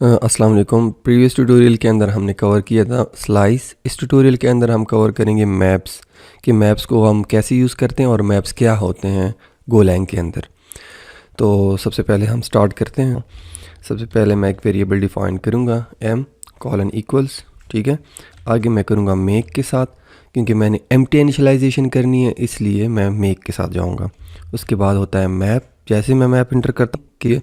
अस्सलाम वालेकुम। Previous tutorial के अंदर हमने कवर किया था स्लाइस। इस ट्यूटोरियल के अंदर हम कवर करेंगे मैप्स, कि मैप्स को हम कैसे यूज़ करते हैं और मैप्स क्या होते हैं गोलैंग के अंदर। तो सबसे पहले हम स्टार्ट करते हैं। सबसे पहले मैं एक वेरिएबल डिफाइन करूँगा m:= ठीक है। आगे मैं करूँगा मेक के साथ, क्योंकि मैंने एम्प्टी इनिशियलाइजेशन करनी है इसलिए मैं मेक के साथ जाऊँगा। उसके बाद होता है मैप। जैसे मैं मैप इंटर करता हूँ कि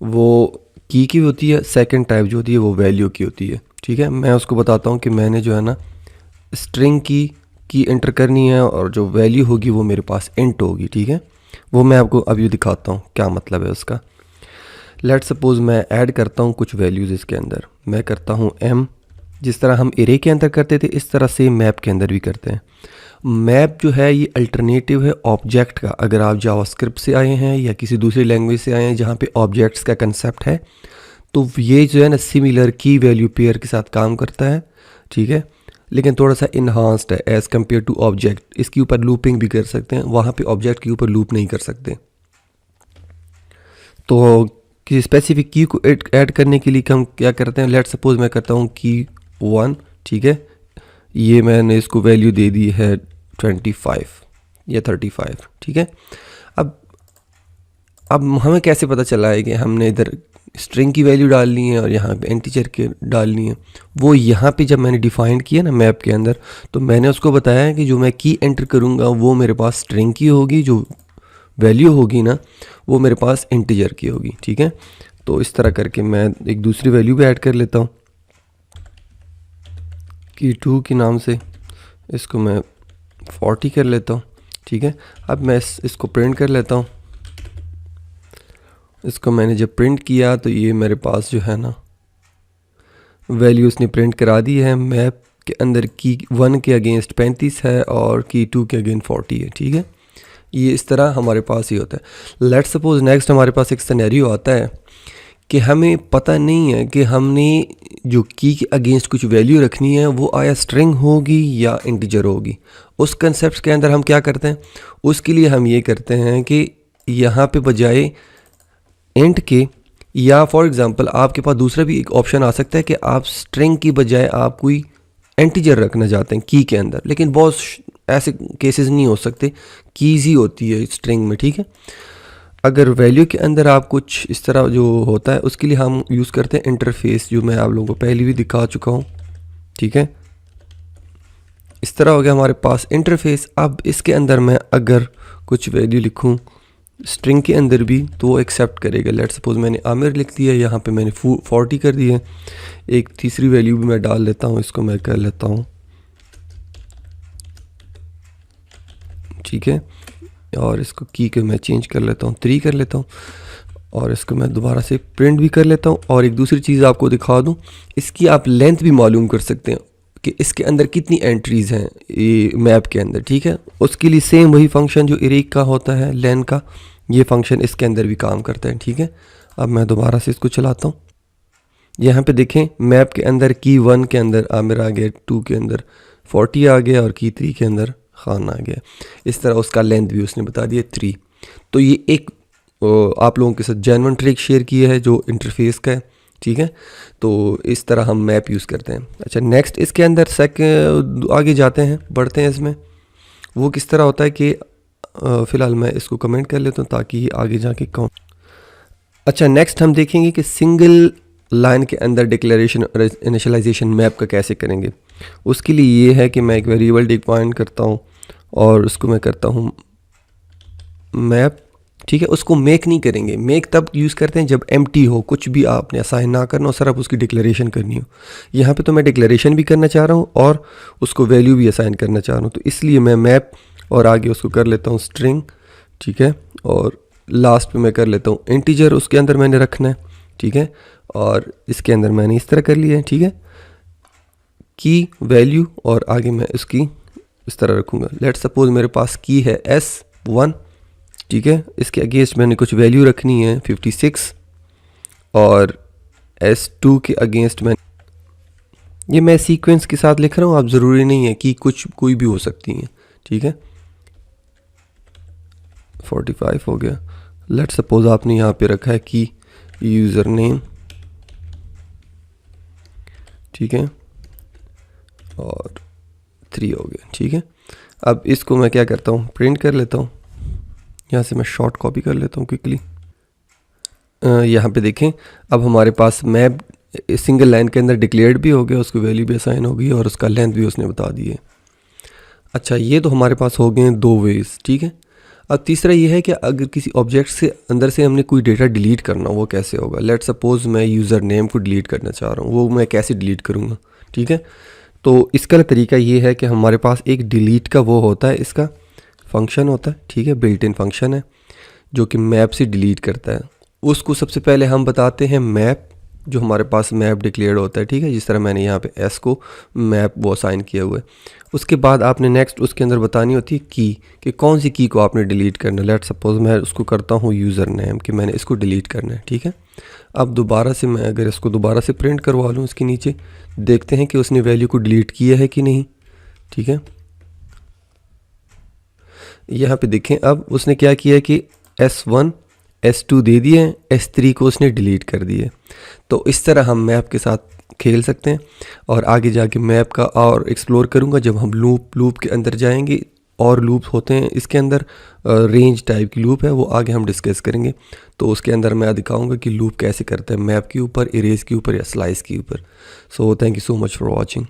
वो की होती है, सेकंड टाइप जो होती है वो वैल्यू की होती है। ठीक है, मैं उसको बताता हूँ कि मैंने जो है ना स्ट्रिंग की एंटर करनी है और जो वैल्यू होगी वो मेरे पास इंट होगी। ठीक है, वो मैं आपको अभी दिखाता हूँ क्या मतलब है उसका। लेट सपोज मैं ऐड करता हूँ कुछ वैल्यूज़ इसके अंदर। मैं करता हूँ m, जिस तरह हम एरे के अंदर करते थे इस तरह से मैप के अंदर भी करते हैं। मैप जो है ये अल्टरनेटिव है ऑब्जेक्ट का। अगर आप जावास्क्रिप्ट से आए हैं या किसी दूसरी लैंग्वेज से आए हैं जहाँ पे ऑब्जेक्ट्स का कंसेप्ट है, तो ये जो है ना सिमिलर की वैल्यू पेयर के साथ काम करता है। ठीक है, लेकिन थोड़ा सा इन्हांस्ड है एज़ कम्पेयर टू ऑब्जेक्ट। इसके ऊपर लूपिंग भी कर सकते हैं, वहाँ पे ऑब्जेक्ट के ऊपर लूप नहीं कर सकते। तो किसी स्पेसिफिक की को ऐड करने के लिए हम क्या करते हैं, लेट सपोज मैं करता हूँ की 1। ठीक है, ये मैंने इसको वैल्यू दे दी है 25 या 35। ठीक है, अब हमें कैसे पता चला है कि हमने इधर स्ट्रिंग की वैल्यू डालनी है और यहाँ पे इंटीजर के डालनी है। वो यहाँ पे जब मैंने डिफाइन किया ना मैप के अंदर, तो मैंने उसको बताया है कि जो मैं की एंटर करूँगा वो मेरे पास स्ट्रिंग की होगी, जो वैल्यू होगी ना वो मेरे पास इंटीजर की होगी। ठीक है, तो इस तरह करके मैं एक दूसरी वैल्यू भी ऐड कर लेता हूँ की 2 के नाम से। इसको मैं 40 कर लेता हूँ। ठीक है, अब मैं इसको प्रिंट कर लेता हूँ। इसको मैंने जब प्रिंट किया तो ये मेरे पास जो है ना वैल्यू उसने प्रिंट करा दी है। मैप के अंदर की 1 के अगेंस्ट 35 है और की 2 के अगेंस्ट 40 है। ठीक है, ये इस तरह हमारे पास ही होता है। लेट्स सपोज नेक्स्ट हमारे पास एक सिनेरियो आता है कि हमें पता नहीं है कि हमने जो की के अगेंस्ट कुछ वैल्यू रखनी है वो आया स्ट्रिंग होगी या इंटीजर होगी। उस कंसेप्ट के अंदर हम क्या करते हैं, उसके लिए हम ये करते हैं कि यहाँ पे बजाय इंट के, या फॉर एग्जांपल आपके पास दूसरा भी एक ऑप्शन आ सकता है कि आप स्ट्रिंग की बजाय आप कोई इंटीजर रखना चाहते हैं की के अंदर, लेकिन बहुत ऐसे केसेस नहीं हो सकते, कीज़ ही होती है स्ट्रिंग में। ठीक है, अगर वैल्यू के अंदर आप कुछ इस तरह जो होता है उसके लिए हम यूज़ करते हैं इंटरफेस, जो मैं आप लोगों को पहले भी दिखा चुका हूँ। ठीक है, इस तरह हो गया हमारे पास इंटरफेस। अब इसके अंदर मैं अगर कुछ वैल्यू लिखूँ स्ट्रिंग के अंदर भी तो वो एक्सेप्ट करेगा। लेट सपोज मैंने आमिर लिख दिया, यहाँ पे मैंने 40 कर दिया। एक तीसरी वैल्यू भी मैं डाल लेता हूँ, इसको मैं कर लेता हूँ। ठीक है, और इसको की के मैं चेंज कर लेता हूँ, 3 कर लेता हूँ, और इसको मैं दोबारा से प्रिंट भी कर लेता हूँ। और एक दूसरी चीज़ आपको दिखा दूँ, इसकी आप लेंथ भी मालूम कर सकते हैं कि इसके अंदर कितनी एंट्रीज़ हैं ये मैप के अंदर। ठीक है, उसके लिए सेम वही फंक्शन जो इरेक का होता है लेन का, ये फंक्शन इसके अंदर भी काम करता है। ठीक है, अब मैं दोबारा से इसको चलाता हूँ। यहाँ पे देखें मैप के अंदर की 1 के अंदर आमिर आ गया, 2 के अंदर 40 आ गया और की 3 के अंदर खान आ गया। इस तरह उसका लेंथ भी उसने बता दिया 3। तो ये एक आप लोगों के साथ जेन्युइन ट्रिक शेयर किया है जो इंटरफेस का है। ठीक है, तो इस तरह हम मैप यूज़ करते हैं। अच्छा, नेक्स्ट इसके अंदर आगे जाते हैं, बढ़ते हैं इसमें। वो किस तरह होता है कि फ़िलहाल मैं इसको कमेंट कर लेता हूँ ताकि आगे जाके काउंट। अच्छा, नेक्स्ट हम देखेंगे कि सिंगल लाइन के अंदर डिक्लेरेशन और इनिशियलाइजेशन मैप का कैसे करेंगे। उसके लिए ये है कि मैं एक वेरिएबल डिफाइन करता हूँ और उसको मैं करता हूँ मैप। ठीक है, उसको मेक नहीं करेंगे, मेक तब यूज़ करते हैं जब एम्प्टी हो, कुछ भी आपने असाइन ना करना हो, सिर्फ उसकी डिक्लेरेशन करनी हो। यहाँ पे तो मैं डिक्लेरेशन भी करना चाह रहा हूँ और उसको वैल्यू भी असाइन करना चाह रहा हूँ, तो इसलिए मैं मैप और आगे उसको कर लेता हूँ स्ट्रिंग। ठीक है, और लास्ट पे मैं कर लेता हूँ इंटीजर, उसके अंदर मैंने रखना है। ठीक है, और इसके अंदर मैंने इस तरह कर लिया है। ठीक है, की वैल्यू और आगे मैं इसकी इस तरह रखूँगा। लेट सपोज मेरे पास की है S1। ठीक है, इसके अगेंस्ट मैंने कुछ वैल्यू रखनी है 56, और S2 के अगेंस्ट मैं ये मैं सीक्वेंस के साथ लिख रहा हूँ, आप ज़रूरी नहीं है कि कुछ कोई भी हो सकती है। ठीक है, 45 हो गया। लेट सपोज आपने यहाँ पे रखा है कि यूज़र नेम ठीक है, और 3 हो गया। ठीक है, अब इसको मैं क्या करता हूँ, प्रिंट कर लेता हूँ। यहाँ से मैं शॉर्ट कॉपी कर लेता हूँ क्विकली। यहाँ पे देखें, अब हमारे पास मैप सिंगल लाइन के अंदर डिक्लेयर्ड भी हो गया, उसको वैल्यू भी असाइन हो गई और उसका लेंथ भी उसने बता दी है। अच्छा, ये तो हमारे पास हो गए 2 वेज। ठीक है, अब तीसरा ये है कि अगर किसी ऑब्जेक्ट से अंदर से हमने कोई डेटा डिलीट करना, वो कैसे होगा। लेट सपोज मैं यूज़र नेम को डिलीट करना चाह रहा हूँ, वो मैं कैसे डिलीट करूँगा। ठीक है, तो इसका तरीका ये है कि हमारे पास एक डिलीट का वो होता है, इसका फंक्शन होता है। ठीक है, बिल्ट इन फंक्शन है जो कि मैप से डिलीट करता है। उसको सबसे पहले हम बताते हैं मैप, जो हमारे पास मैप डिक्लेयर्ड होता है। ठीक है, जिस तरह मैंने यहाँ पे एस को मैप वो असाइन किया हुआ है। उसके बाद आपने नेक्स्ट उसके अंदर बतानी होती है की, कि कौन सी की को आपने डिलीट करना है। लेट सपोज मैं उसको करता हूँ यूज़र नेम, कि मैंने इसको डिलीट करना है। ठीक है, अब दोबारा से मैं अगर इसको दोबारा से प्रिंट करवा लूँ, इसके नीचे देखते हैं कि उसने वैल्यू को डिलीट किया है कि नहीं। ठीक है, यहाँ पे देखें, अब उसने क्या किया कि S1 S2 दे दिए हैं, S3 को उसने डिलीट कर दिए। तो इस तरह हम मैप के साथ खेल सकते हैं और आगे जाके मैप का और एक्सप्लोर करूँगा जब हम लूप के अंदर जाएंगे। और लूप होते हैं इसके अंदर, रेंज टाइप की लूप है, वो आगे हम डिस्कस करेंगे। तो उसके अंदर मैं दिखाऊंगा कि लूप कैसे करता है मैप के ऊपर, इरेज के ऊपर या स्लाइस के ऊपर। So thank you so much for watching.